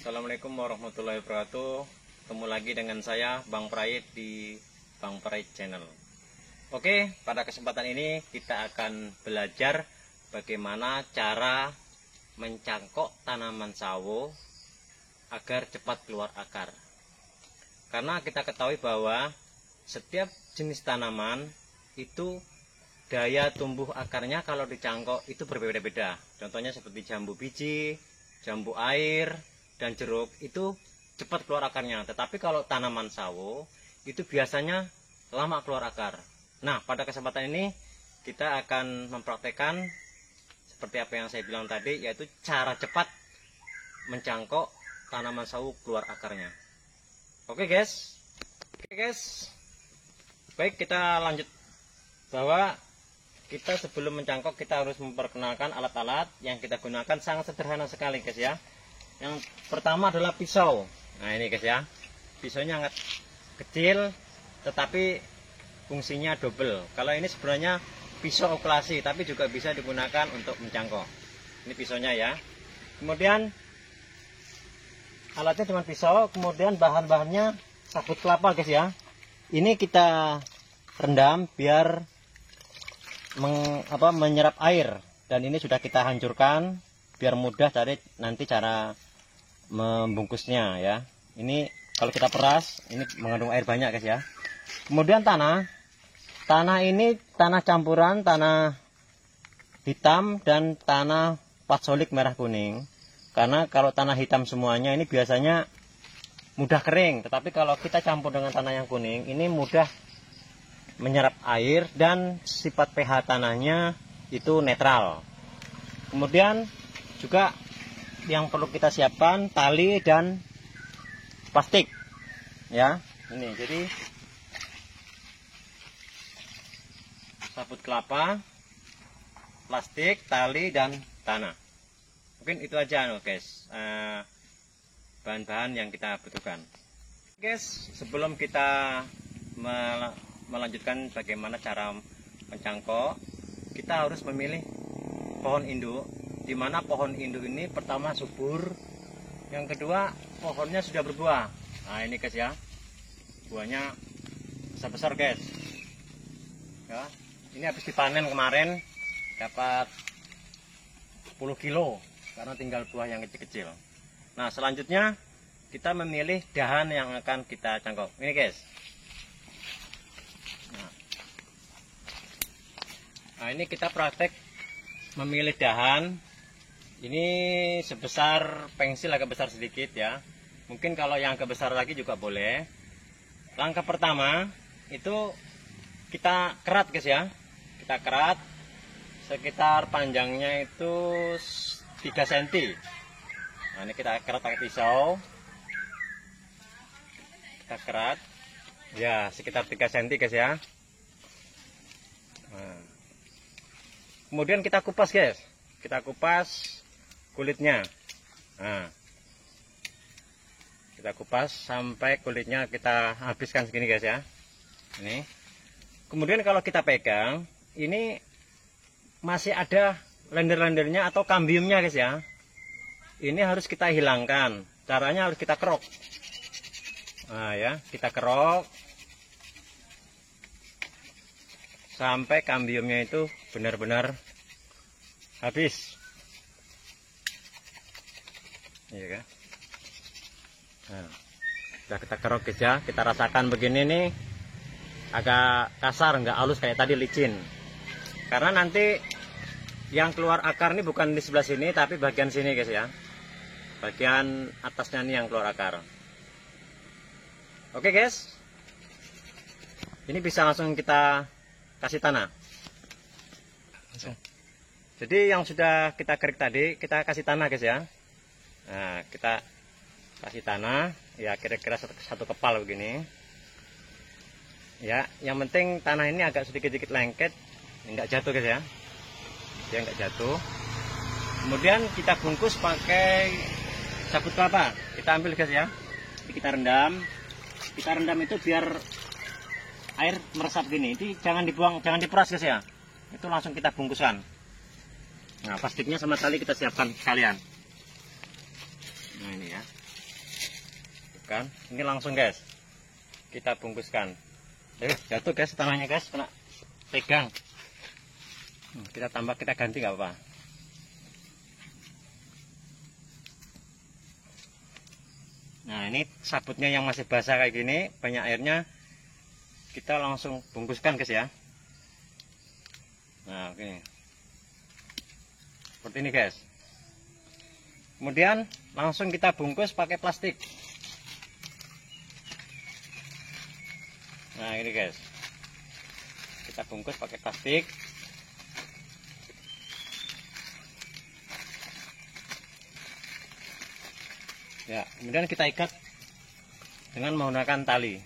Assalamualaikum warahmatullahi wabarakatuh. Ketemu lagi dengan saya Bang Prayit di Bang Prayit Channel. Oke, pada kesempatan ini kita akan belajar bagaimana cara mencangkok tanaman sawo agar cepat keluar akar. Karena kita ketahui bahwa setiap jenis tanaman itu daya tumbuh akarnya kalau dicangkok itu berbeda-beda. Contohnya seperti jambu biji, jambu air, dan jeruk itu cepat keluar akarnya. Tetapi kalau tanaman sawo itu biasanya lama keluar akar. Nah, pada kesempatan ini kita akan mempraktekkan seperti apa yang saya bilang tadi, yaitu cara cepat mencangkok tanaman sawo keluar akarnya. Oke guys. Baik, kita lanjut. Bahwa kita sebelum mencangkok kita harus memperkenalkan alat-alat yang kita gunakan. Sangat sederhana sekali guys ya. Yang pertama adalah pisau. Nah ini guys ya, pisaunya sangat kecil tetapi fungsinya double. Kalau ini sebenarnya pisau okulasi, tapi juga bisa digunakan untuk mencangkok. Ini pisaunya ya. Kemudian alatnya cuma pisau. Kemudian bahan-bahannya sabut kelapa guys ya. Ini kita rendam biar menyerap air, dan ini sudah kita hancurkan biar mudah cari nanti cara membungkusnya ya. Ini kalau kita peras ini mengandung air banyak guys ya. Kemudian tanah ini tanah campuran, tanah hitam dan tanah patsolik merah kuning. Karena kalau tanah hitam semuanya ini biasanya mudah kering, tetapi kalau kita campur dengan tanah yang kuning ini mudah menyerap air dan sifat pH tanahnya itu netral. Kemudian juga yang perlu kita siapkan tali dan plastik ya. Ini jadi sabut kelapa, plastik, tali dan tanah. Mungkin itu aja guys, bahan-bahan yang kita butuhkan. Guys, sebelum kita melanjutkan bagaimana cara mencangkok, kita harus memilih pohon induk, di mana pohon induk ini pertama subur, yang kedua pohonnya sudah berbuah. Nah ini guys ya, buahnya besar-besar guys ya. Ini habis dipanen kemarin, dapat 10 kilo karena tinggal buah yang kecil-kecil. Nah selanjutnya kita memilih dahan yang akan kita cangkok. Ini guys. Nah ini kita praktek memilih dahan. Ini sebesar pensil, agak besar sedikit ya. Mungkin kalau yang agak besar lagi juga boleh. Langkah pertama itu kita kerat guys ya. Kita kerat sekitar panjangnya itu 3 cm. Nah ini kita kerat pakai pisau. Kita kerat ya sekitar 3 cm guys ya. Nah. Kemudian kita kupas guys. Kita kupas kulitnya. Nah, kita kupas sampai kulitnya kita habiskan segini guys ya. Ini. Kemudian kalau kita pegang, ini masih ada lender-lendernya atau kambiumnya guys ya. Ini harus kita hilangkan. Caranya harus kita kerok. Nah ya, kita kerok sampai kambiumnya itu benar-benar habis. Iya kan? Nah, sudah kita kerok guys ya. Kita rasakan begini nih, agak kasar, nggak halus kayak tadi, licin. Karena nanti yang keluar akar ini bukan di sebelah sini, tapi bagian sini guys ya. Bagian atasnya nih yang keluar akar. Oke guys, ini bisa langsung kita kasih tanah. Jadi yang sudah kita kerik tadi kita kasih tanah guys ya. Nah kita kasih tanah ya, kira-kira satu kepal begini ya. Yang penting tanah ini agak sedikit-sedikit lengket, enggak jatuh guys ya, dia enggak jatuh. Kemudian kita bungkus pakai sabut kelapa. Kita ambil guys ya, kita rendam itu biar air meresap gini. Ini jangan dibuang, jangan diperas guys ya, itu langsung kita bungkuskan. Nah plastiknya sama tali kita siapkan sekalian. Nah ini ya. kan. Ini langsung guys, kita bungkuskan. Jatuh guys tanahnya guys, kena pegang. Kita tambah, kita ganti nggak apa. Nah ini sabutnya yang masih basah kayak gini, banyak airnya, kita langsung bungkuskan guys ya. Nah oke, seperti ini guys. Kemudian langsung kita bungkus pakai plastik. Nah ini guys, kita bungkus pakai plastik. Ya, kemudian kita ikat dengan menggunakan tali.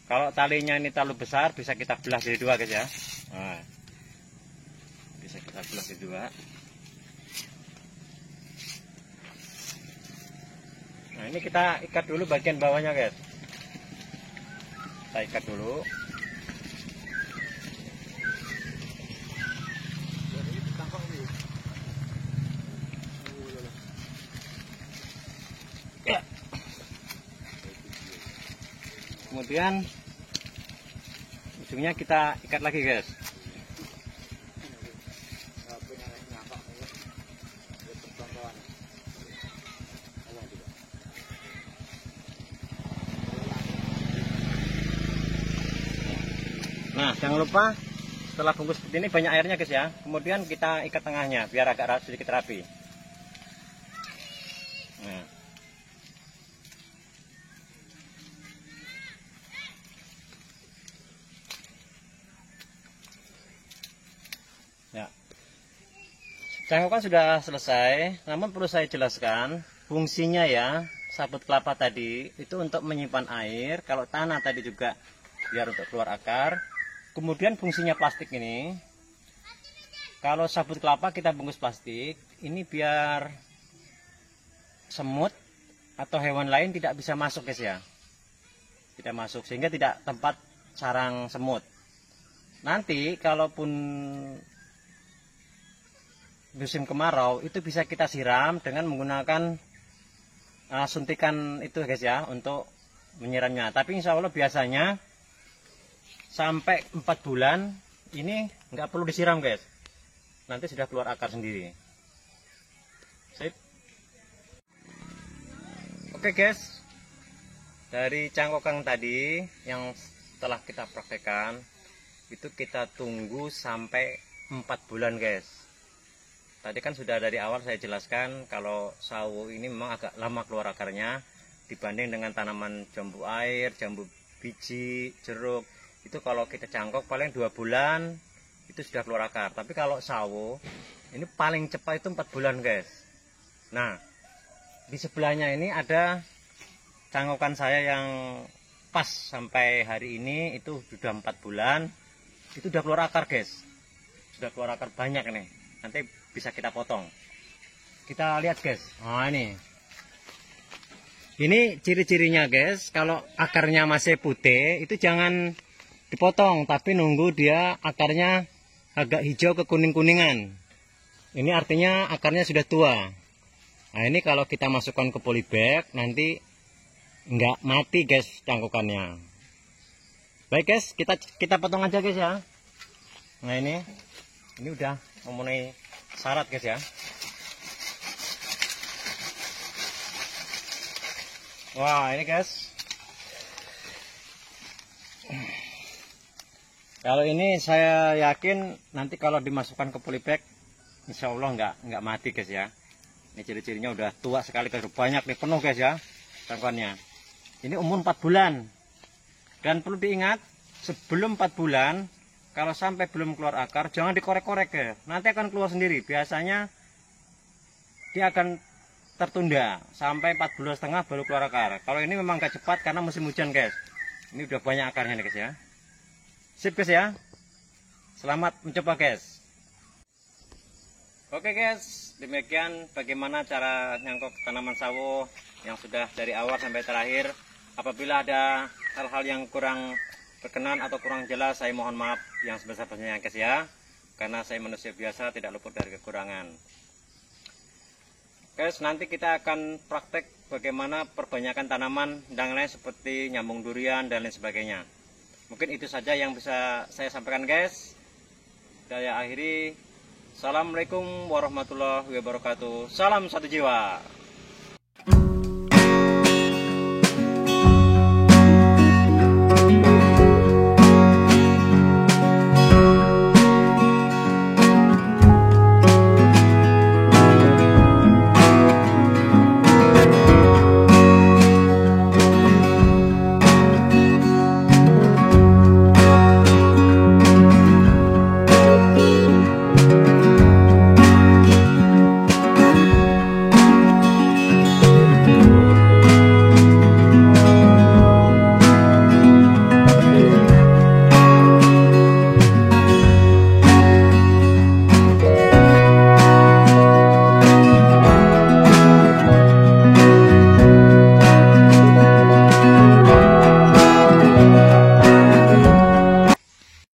Kalau talinya ini terlalu besar, bisa kita belah jadi dua guys ya. Nah, bisa kita belah jadi dua. Nah ini kita ikat dulu bagian bawahnya guys. Kita ikat dulu. Ya. Kemudian ujungnya kita ikat lagi guys. Nah jangan lupa setelah bungkus seperti ini banyak airnya guys ya. Kemudian kita ikat tengahnya biar agak sedikit rapi. Nah. Ya. Cangkokan sudah selesai, namun perlu saya jelaskan fungsinya ya. Sabut kelapa tadi itu untuk menyimpan air, kalau tanah tadi juga biar untuk keluar akar. Kemudian fungsinya plastik ini, kalau sabut kelapa kita bungkus plastik, ini biar semut atau hewan lain tidak bisa masuk guys ya. Tidak masuk, sehingga tidak tempat sarang semut. Nanti kalaupun musim kemarau itu bisa kita siram dengan menggunakan suntikan itu guys ya, untuk menyiramnya. Tapi insya Allah biasanya sampai 4 bulan ini nggak perlu disiram guys, nanti sudah keluar akar sendiri. Sip. Oke guys, dari cangkokan tadi yang setelah kita praktekkan itu kita tunggu sampai 4 bulan guys. Tadi kan sudah dari awal saya jelaskan kalau sawo ini memang agak lama keluar akarnya dibanding dengan tanaman jambu air, jambu biji, jeruk. Itu kalau kita cangkok paling 2 bulan itu sudah keluar akar. Tapi kalau sawo ini paling cepat itu 4 bulan guys. Nah di sebelahnya ini ada cangkokan saya yang pas sampai hari ini itu sudah 4 bulan. Itu sudah keluar akar guys. Sudah keluar akar banyak nih. Nanti bisa kita potong. Kita lihat guys. Nah ini ciri-cirinya guys. Kalau akarnya masih putih itu jangan dipotong, tapi nunggu dia akarnya agak hijau ke kuning-kuningan. Ini artinya akarnya sudah tua. Nah ini kalau kita masukkan ke polybag nanti nggak mati guys cangkokannya. Baik guys, kita potong aja guys ya. Nah ini udah memenuhi syarat guys ya. Wah ini guys, kalau ini saya yakin nanti kalau dimasukkan ke polybag insya Allah nggak mati guys ya. Ini ciri-cirinya udah tua sekali guys, banyak nih, penuh guys ya cangkokannya. Ini umur 4 bulan. Dan perlu diingat, sebelum 4 bulan kalau sampai belum keluar akar jangan dikorek-korek ya. Nanti akan keluar sendiri. Biasanya dia akan tertunda sampai 4 bulan setengah baru keluar akar. Kalau ini memang gak cepat karena musim hujan guys. Ini udah banyak akarnya nih guys ya. Sip guys ya. Selamat mencoba guys. Oke guys, demikian bagaimana cara nyangkok tanaman sawo yang sudah dari awal sampai terakhir. Apabila ada hal-hal yang kurang berkenan atau kurang jelas, saya mohon maaf yang sebesar-besarnya guys ya. Karena saya manusia biasa, tidak luput dari kekurangan. Guys, nanti kita akan praktek bagaimana perbanyakan tanaman dan lain seperti nyambung durian dan lain sebagainya. Mungkin itu saja yang bisa saya sampaikan guys. Saya akhiri. Assalamualaikum warahmatullahi wabarakatuh. Salam satu jiwa.